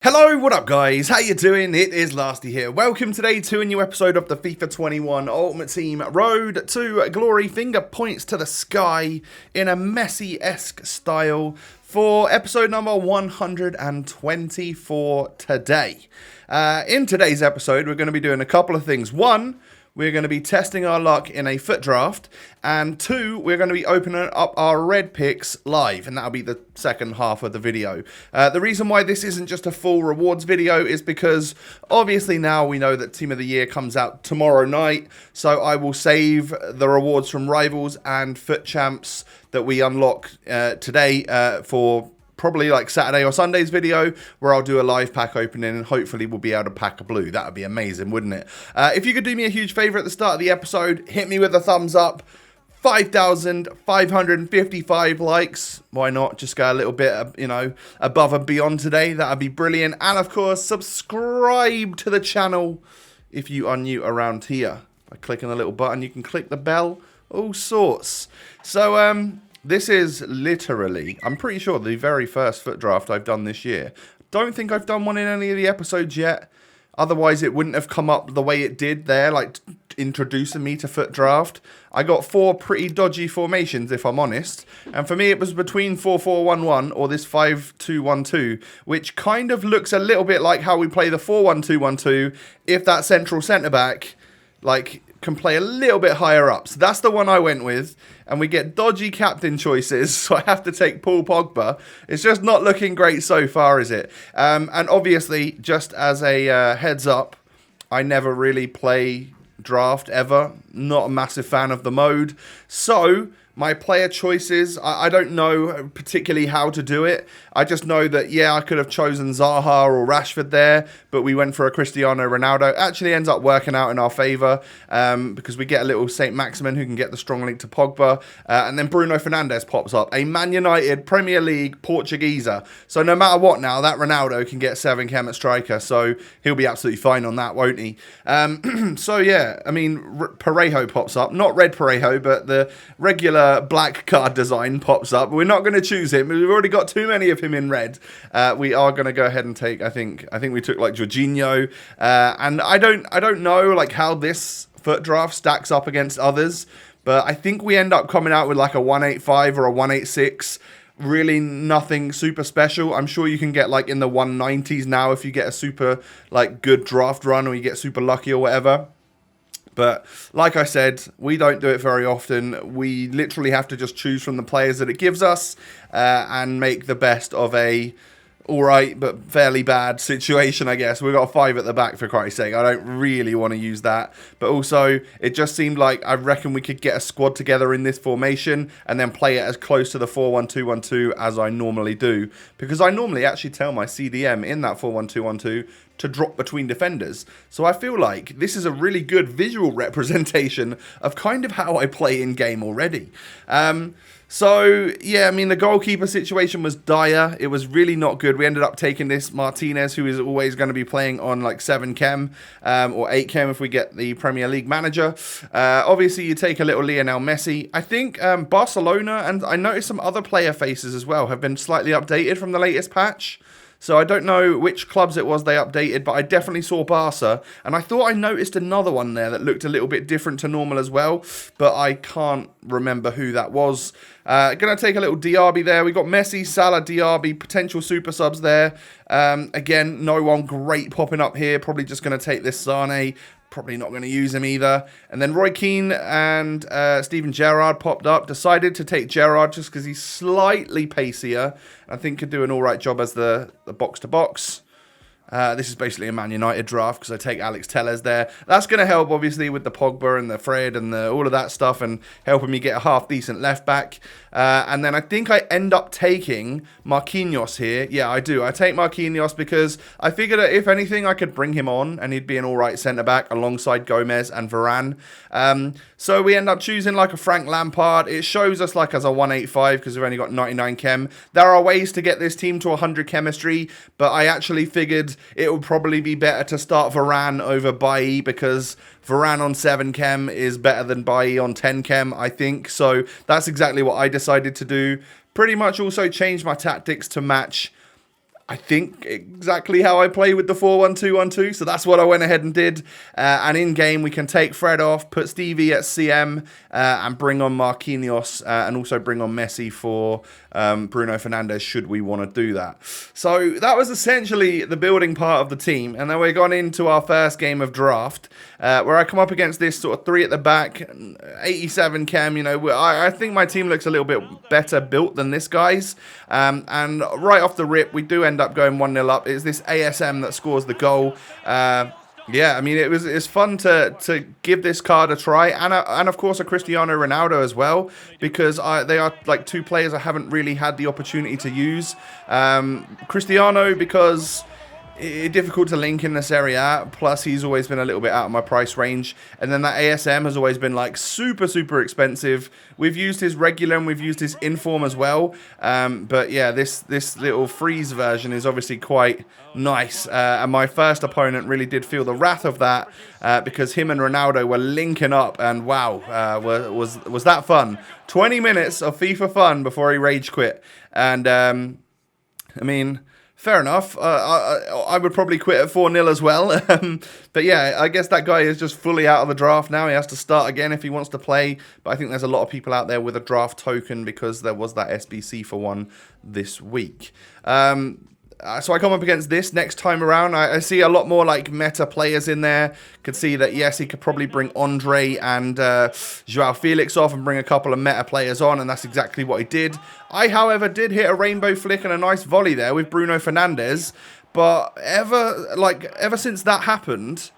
Hello, what up guys? How you doing? It is Lasty here. Welcome today to a new episode of the FIFA 21 Ultimate Team Road to Glory. Finger points to the sky in a Messi-esque style for episode number 124 today. In today's episode, we're going to be doing a couple of things. One, we're going to be testing our luck in a foot draft, and two, we're going to be opening up our red picks live, and that'll be the second half of the video. The reason why this isn't just a full rewards video is because obviously now we know that Team of the Year comes out tomorrow night, so I will save the rewards from Rivals and Foot Champs that we unlock today for probably like Saturday or Sunday's video, where I'll do a live pack opening and hopefully we'll be able to pack a blue. That would be amazing, wouldn't it? If you could do me a huge favor at the start of the episode, hit me with a thumbs up. 5,555 likes. Why not? Just go a little bit, above and beyond today. That would be brilliant. And of course, subscribe to the channel if you are new around here. By clicking the little button, you can click the bell, all sorts. So, this is literally, I'm pretty sure, the very first foot draft I've done this year. Don't think I've done one in any of the episodes yet. Otherwise, it wouldn't have come up the way it did there, like introducing me to foot draft. I got four pretty dodgy formations, if I'm honest. And for me, it was between 4-4-1-1 or this 5-2-1-2, which kind of looks a little bit like how we play the 4-1-2-1-2 if that central centre-back, can play a little bit higher up. So that's the one I went with. And we get dodgy captain choices, so I have to take Paul Pogba. It's just not looking great so far, is it? And obviously, just as a heads up, I never really play draft ever. Not a massive fan of the mode. So my player choices, I don't know particularly how to do it. I just know that, yeah, I could have chosen Zaha or Rashford there, but we went for a Cristiano Ronaldo. Actually ends up working out in our favour because we get a little St. Maximin who can get the strong link to Pogba. And then Bruno Fernandes pops up, a Man United Premier League Portugueser. So no matter what now, that Ronaldo can get 7 chem at striker, so he'll be absolutely fine on that, won't he? So yeah, I mean, Parejo pops up. Not red Parejo, but the regular black card design pops up. We're not going to choose him. We've already got too many of him in red. We are going to go ahead and take, I think we took like Jorginho. And I don't know like how this foot draft stacks up against others, but I think we end up coming out with like a 185 or a 186. Really nothing super special. I'm sure you can get like in the 190s now if you get a super like good draft run or you get super lucky or whatever. But like I said, we don't do it very often. We literally have to just choose from the players that it gives us and make the best of a alright but fairly bad situation, I guess. We've got a 5 at the back, for Christ's sake. I don't really want to use that. But also, it just seemed like I reckon we could get a squad together in this formation and then play it as close to the 4-1-2-1-2 as I normally do. Because I normally actually tell my CDM in that 4-1-2-1-2 to drop between defenders. So I feel like this is a really good visual representation of kind of how I play in game already. So, yeah, I mean, the goalkeeper situation was dire. It was really not good. We ended up taking this Martinez, who is always going to be playing on like 7 chem or 8 chem if we get the Premier League manager. Obviously, you take a little Lionel Messi. I think Barcelona, and I noticed some other player faces as well, have been slightly updated from the latest patch. So I don't know which clubs it was they updated, but I definitely saw Barca. And I thought I noticed another one there that looked a little bit different to normal as well, but I can't remember who that was. Going to take a little Diaby there. We got Messi, Salah, Diaby, potential super subs there. Again, no one great popping up here. Probably just going to take this Sane. Probably not going to use him either. And then Roy Keane and Steven Gerrard popped up. Decided to take Gerrard just because he's slightly pacier. I think could do an alright job as the box-to-box. This is basically a Man United draft because I take Alex Telles there. That's going to help, obviously, with the Pogba and the Fred and all of that stuff and helping me get a half-decent left-back. And then I think I end up taking Marquinhos here. Yeah, I do. I take Marquinhos because I figured that if anything, I could bring him on and he'd be an alright centre-back alongside Gomez and Varane. So we end up choosing like a Frank Lampard. It shows us like as a 185 because we've only got 99 chem. There are ways to get this team to 100 chemistry, but I actually figured it would probably be better to start Varane over Bailly because Varane on 7 chem is better than Bailly on 10 chem, I think. So that's exactly what I decided to do. Pretty much also changed my tactics to match I think exactly how I play with the 4-1-2-1-2, so that's what I went ahead and did. And in game, we can take Fred off, put Stevie at CM, and bring on Marquinhos, and also bring on Messi for Bruno Fernandes, should we want to do that. So that was essentially the building part of the team, and then we're gone into our first game of draft, where I come up against this sort of 3 at the back, 87 chem. You know, I think my team looks a little bit better built than this guy's, and right off the rip, we do end up going 1-0 up. It's this ASM that scores the goal. Yeah, I mean, it's fun to give this card a try, and of course a Cristiano Ronaldo as well, because they are like 2 players I haven't really had the opportunity to use. Cristiano, because it's difficult to link in this area, plus he's always been a little bit out of my price range, and then that ASM has always been like super expensive. We've used his regular and we've used his inform as well, but yeah, this little freeze version is obviously quite nice, and my first opponent really did feel the wrath of that, because him and Ronaldo were linking up, and wow, was that fun. 20 minutes of FIFA fun before he rage quit, and I mean, fair enough. I would probably quit at 4-0 as well. But yeah, I guess that guy is just fully out of the draft now. He has to start again if he wants to play. But I think there's a lot of people out there with a draft token because there was that SBC for one this week. So I come up against this next time around. I see a lot more like meta players in there. Could see that, yes, he could probably bring Andre and Joao Felix off and bring a couple of meta players on, and that's exactly what he did. I, however, did hit a rainbow flick and a nice volley there with Bruno Fernandes, but ever since that happened,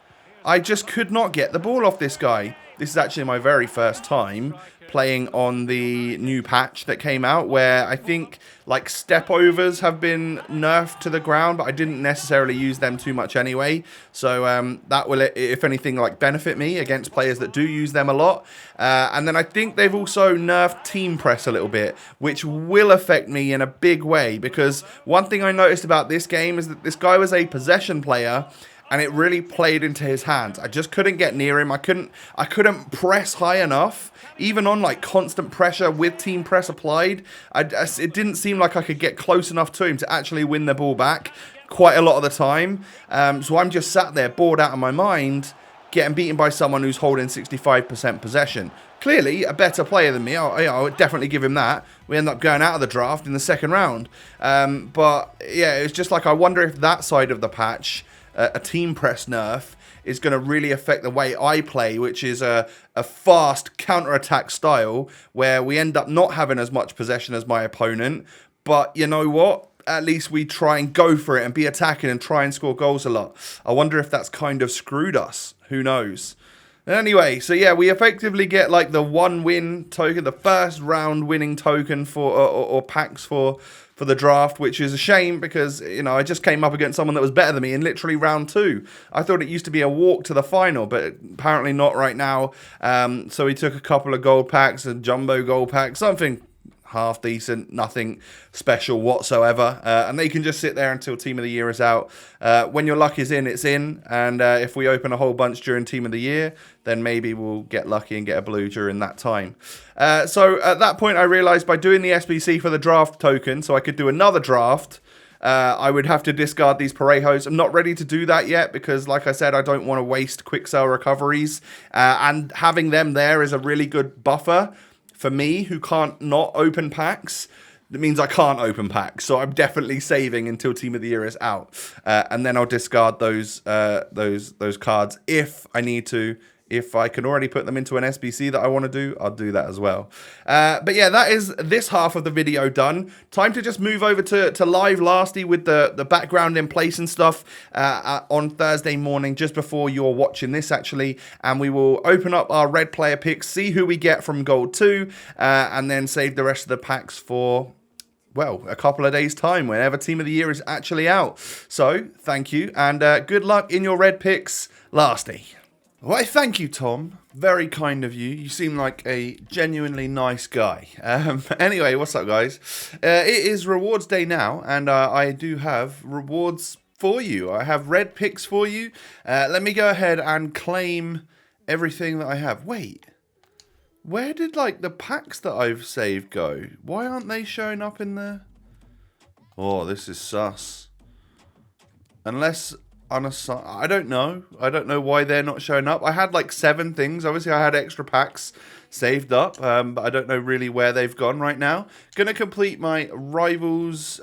I just could not get the ball off this guy. This is actually my very first time playing on the new patch that came out, where I think like step overs have been nerfed to the ground, but I didn't necessarily use them too much anyway. So that will, if anything, like benefit me against players that do use them a lot. And then I think they've also nerfed team press a little bit, which will affect me in a big way, because one thing I noticed about this game is that this guy was a possession player, and it really played into his hands. I just couldn't get near him. I couldn't press high enough, even on like constant pressure with team press applied. It didn't seem like I could get close enough to him to actually win the ball back quite a lot of the time. So I'm just sat there bored out of my mind, getting beaten by someone who's holding 65% possession. Clearly a better player than me. I would definitely give him that. We end up going out of the draft in the second round. But yeah, it's just like, I wonder if that side of the patch, a team press nerf, is going to really affect the way I play, which is a fast counter-attack style where we end up not having as much possession as my opponent. But you know what? At least we try and go for it and be attacking and try and score goals a lot. I wonder if that's kind of screwed us. Who knows? Anyway, so yeah, we effectively get like the 1-win token, the first round winning token for or packs for the draft, which is a shame because, you know, I just came up against someone that was better than me in literally round 2. I thought it used to be a walk to the final, but apparently not right now. So he took a couple of gold packs, a jumbo gold pack, something half decent, nothing special whatsoever, and they can just sit there until Team of the Year is out. When your luck is in, it's in, and if we open a whole bunch during Team of the Year, then maybe we'll get lucky and get a blue during that time. So at that point I realized by doing the SBC for the draft token, so I could do another draft, I would have to discard these Parejos. I'm not ready to do that yet because, like I said, I don't want to waste quick sell recoveries, and having them there is a really good buffer for me, who can't not open packs. That means I can't open packs, so I'm definitely saving until Team of the Year is out, and then I'll discard those cards if I need to. If I can already put them into an SBC that I want to do, I'll do that as well. But yeah, that is this half of the video done. Time to just move over to live Lasty with the background in place and stuff on Thursday morning, just before you're watching this actually. And we will open up our red player picks, see who we get from Gold 2, and then save the rest of the packs for, well, a couple of days' time, whenever Team of the Year is actually out. So, thank you, and good luck in your red picks, Lasty. Why, thank you, Tom. Very kind of you. You seem like a genuinely nice guy. Anyway, what's up, guys? It is rewards day now, and I do have rewards for you. I have red picks for you. Let me go ahead and claim everything that I have. Wait, where did, like, the packs that I've saved go? Why aren't they showing up in there? Oh, this is sus. Unless unassigned. I don't know. I don't know why they're not showing up. I had like 7 things. Obviously, I had extra packs saved up, but I don't know really where they've gone right now. Gonna complete my rivals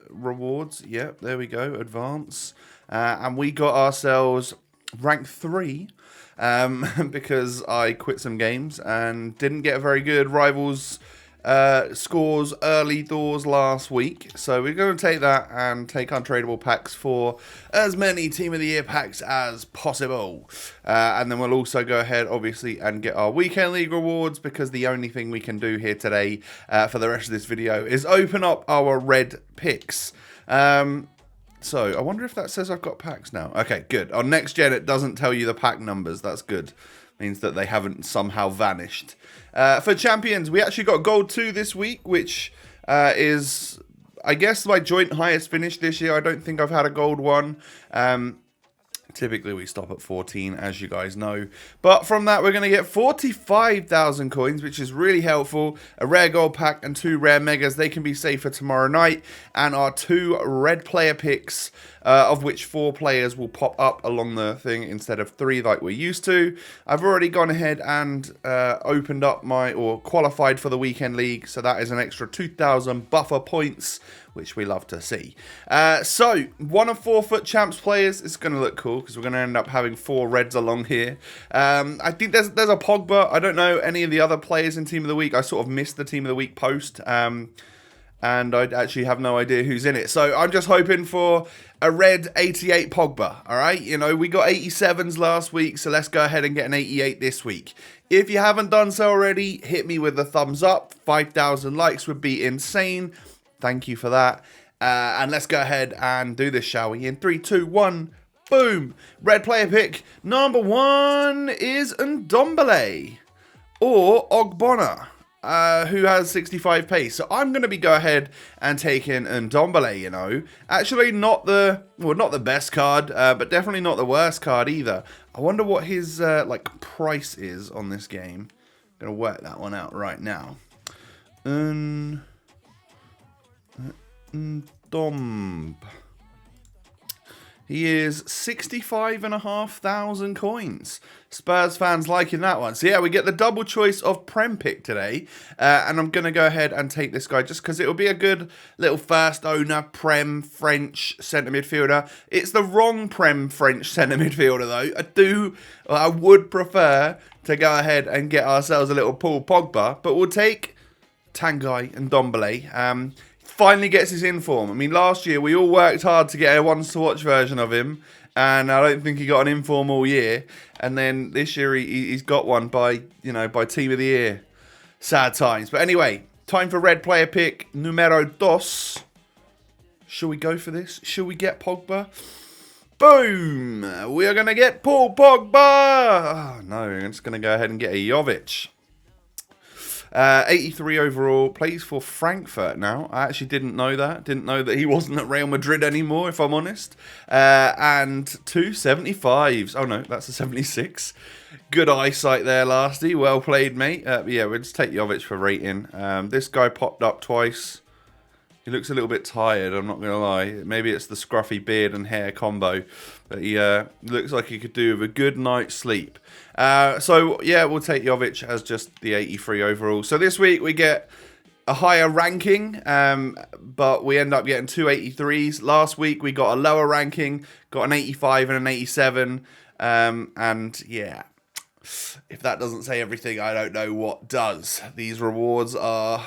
rewards. Yep, there we go. Advance. And we got ourselves rank 3 because I quit some games and didn't get a very good rivals scores early doors last week. So we're going to take that and take untradeable packs for as many Team of the Year packs as possible. And then we'll also go ahead, obviously, and get our Weekend League rewards, because the only thing we can do here today for the rest of this video is open up our red picks. So I wonder if that says I've got packs now. Okay, good. On next gen, it doesn't tell you the pack numbers. That's good. Means that they haven't somehow vanished. For champions, we actually got gold 2 this week, which is, I guess, my joint highest finish this year. I don't think I've had a gold 1. Typically, we stop at 14, as you guys know. But from that, we're going to get 45,000 coins, which is really helpful. A rare gold pack and 2 rare megas. They can be saved for tomorrow night. And our 2 red player picks, of which 4 players will pop up along the thing instead of 3 like we're used to. I've already gone ahead and opened up or qualified for the Weekend League. So that is an extra 2,000 buffer points, which we love to see. So, 1 of 4 FUT Champs players. It's going to look cool because we're going to end up having 4 reds along here. I think there's a Pogba. I don't know any of the other players in Team of the Week. I sort of missed the Team of the Week post. And I actually have no idea who's in it. So, I'm just hoping for a red 88 Pogba. Alright, you know, we got 87s last week. So, let's go ahead and get an 88 this week. If you haven't done so already, hit me with a thumbs up. 5,000 likes would be insane. Thank you for that. And let's go ahead and do this, shall we? In 3, 2, 1, boom. Red player pick number 1 is Ndombele or Ogbonna, who has 65 pace. So I'm going to go ahead and take in Ndombele, you know. Actually, not the best card, but definitely not the worst card either. I wonder what his like price is on this game. I'm going to work that one out right now. Ndomb. He is 65,500 coins. Spurs fans liking that one. So yeah, we get the double choice of Prem pick today. And I'm going to go ahead and take this guy just because it will be a good little first owner Prem French centre midfielder. It's the wrong Prem French centre midfielder though. I would prefer to go ahead and get ourselves a little Paul Pogba. But we'll take Tanguy and Ndombele. Finally gets his inform. I mean, last year we all worked hard to get a ones-to-watch version of him, and I don't think he got an inform all year. And then this year he's got one by Team of the Year. Sad times. But anyway, time for red player pick numero 2. Shall we go for this? Shall we get Pogba? Boom! We are going to get Paul Pogba! Oh, no, we're just going to go ahead and get a Jovic. 83 overall, plays for Frankfurt now. I actually didn't know that. Didn't know that he wasn't at Real Madrid anymore, if I'm honest. And 2 75s. Oh no, that's a 76. Good eyesight there, Lasty. Well played, mate. Yeah, we'll just take Jovic for rating. This guy popped up twice. He looks a little bit tired, I'm not going to lie. Maybe it's the scruffy beard and hair combo. But he looks like he could do with a good night's sleep. So, yeah, we'll take Jovic as just the 83 overall. So this week we get a higher ranking, but we end up getting 2 83s. Last week we got a lower ranking, got an 85 and an 87. And, yeah, if that doesn't say everything, I don't know what does. These rewards are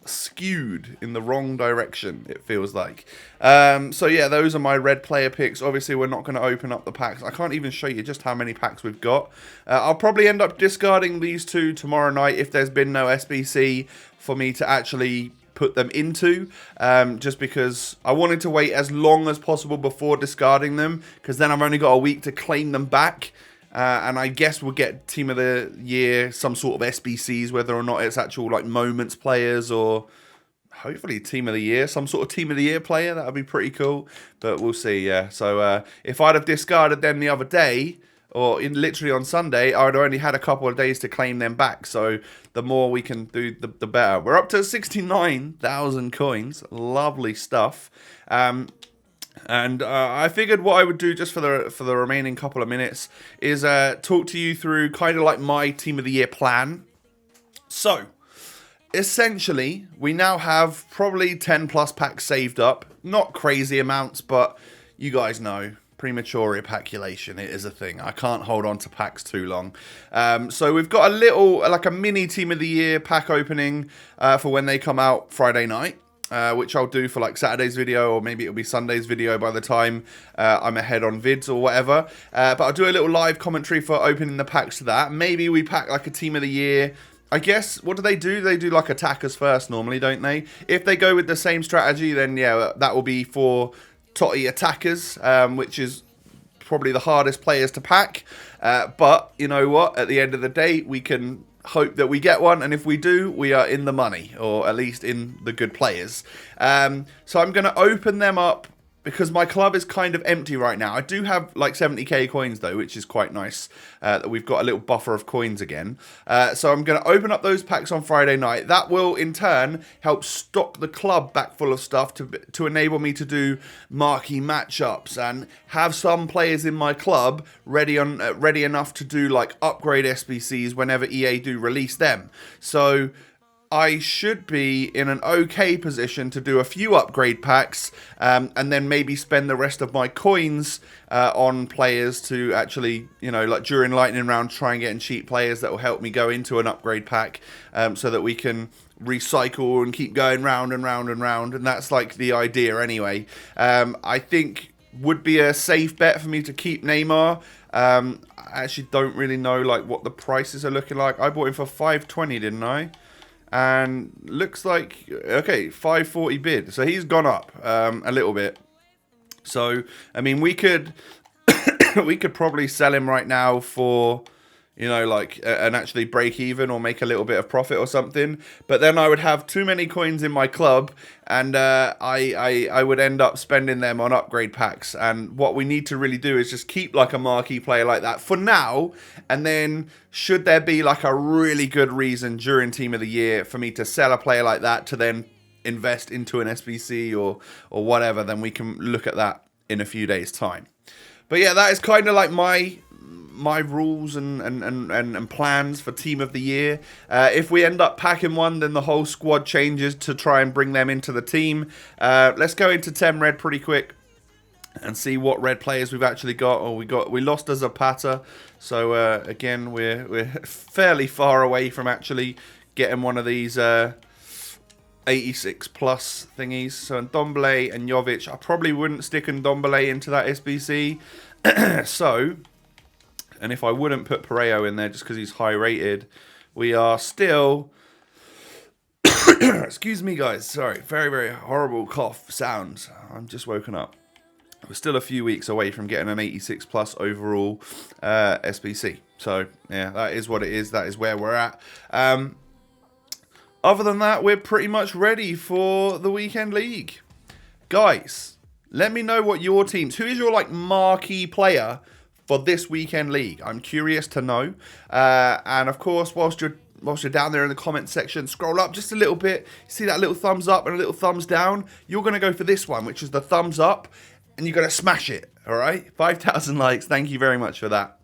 skewed in the wrong direction, it feels like. So yeah, those are my red player picks. Obviously we're not going to open up the packs. I can't even show you just how many packs we've got. I'll probably end up discarding these 2 tomorrow night if there's been no SBC for me to actually put them into, just because I wanted to wait as long as possible before discarding them, because then I've only got a week to claim them back. And I guess we'll get Team of the Year, some sort of SBCs, whether or not it's actual like moments players or hopefully Team of the Year, some sort of Team of the Year player. That would be pretty cool, but we'll see, yeah. So if I'd have discarded them the other day, or literally on Sunday, I would have only had a couple of days to claim them back. So the more we can do, the better. We're up to 69,000 coins. Lovely stuff. And I figured what I would do just for the remaining couple of minutes is talk to you through kind of like my Team of the Year plan. So, essentially, we now have probably 10 plus packs saved up. Not crazy amounts, but you guys know, premature epaculation, it is a thing. I can't hold on to packs too long. So we've got a little, like a mini Team of the Year pack opening for when they come out Friday night. Which I'll do for like Saturday's video, or maybe it'll be Sunday's video by the time I'm ahead on vids or whatever. But I'll do a little live commentary for opening the packs to that. Maybe we pack like a Team of the Year. I guess, what do? They do like attackers first normally, don't they? If they go with the same strategy, then yeah, that will be for Toty attackers, which is probably the hardest players to pack. But you know what? At the end of the day, we can hope that we get one, and if we do, we are in the money, or at least in the good players. So I'm going to open them up because my club is kind of empty right now. I do have like 70k coins though, which is quite nice that we've got a little buffer of coins again. So I'm going to open up those packs on Friday night. That will in turn help stock the club back full of stuff to enable me to do marquee matchups and have some players in my club ready enough to do like upgrade SBCs whenever EA do release them. So I should be in an okay position to do a few upgrade packs and then maybe spend the rest of my coins on players to actually, you know, like during Lightning Round, try and get in cheap players that will help me go into an upgrade pack so that we can recycle and keep going round and round and round. And that's like the idea anyway. I think would be a safe bet for me to keep Neymar. I actually don't really know like what the prices are looking like. I bought him for 520, didn't I? And looks like, okay, 540 bid. So he's gone up a little bit. So, I mean, we could we could probably sell him right now for, you know, like, and actually break even or make a little bit of profit or something. But then I would have too many coins in my club, and I would end up spending them on upgrade packs. And what we need to really do is just keep like a marquee player like that for now. And then should there be like a really good reason during Team of the Year for me to sell a player like that to then invest into an SBC or whatever, then we can look at that in a few days' time. But yeah, that is kind of like my rules and plans for Team of the Year. If we end up packing one, then the whole squad changes to try and bring them into the team. Let's go into 10 red pretty quick and see what red players we've actually got. Oh, we lost a Zapata, so again we're fairly far away from actually getting one of these 86 plus thingies. So Ndombele and Jovic, I probably wouldn't stick Ndombele into that SBC. So, and if I wouldn't put Pareo in there just because he's high rated, we are still, excuse me guys, sorry, very, very horrible cough sounds. I'm just woken up. We're still a few weeks away from getting an 86 plus overall SBC. So, yeah, that is what it is. That is where we're at. Other than that, we're pretty much ready for the weekend league. Guys, let me know what your teams, who is your like marquee player for this weekend league? I'm curious to know. And of course, whilst you're down there in the comment section, scroll up just a little bit. See that little thumbs up and a little thumbs down? You're going to go for this one, which is the thumbs up. And you're going to smash it, all right? 5,000 likes. Thank you very much for that.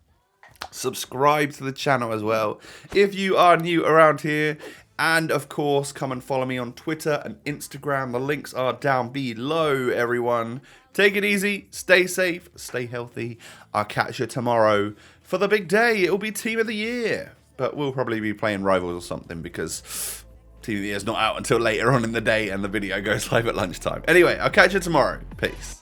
Subscribe to the channel as well if you are new around here. And, of course, come and follow me on Twitter and Instagram. The links are down below, everyone. Take it easy. Stay safe. Stay healthy. I'll catch you tomorrow for the big day. It'll be Team of the Year. But we'll probably be playing Rivals or something because Team of the Year is not out until later on in the day and the video goes live at lunchtime. Anyway, I'll catch you tomorrow. Peace.